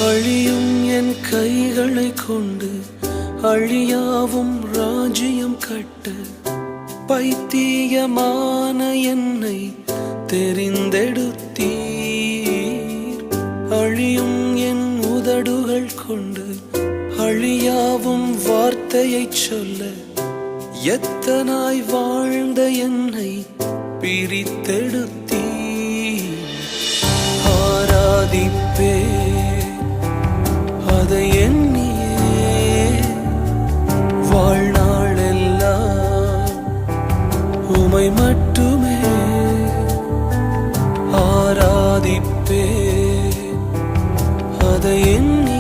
அழியும் என் கைகளை கொண்டு அழியாவும் ராஜ்யம் கட்ட பைத்தியமான என்னை தெரிந்தெடுத்தீர். அழியும் என் உதடுகள் கொண்டு அழியாவும் வார்த்தையை சொல்ல எத்தனாய் வாழ்ந்த என்னை பிரித்தெடுத்தீர். ஆராதிப்பே அதை எண்ணியே வாழ்நாளெல்லாம் உமை மட்டுமே ஆராதிப்பே அதை எண்ணி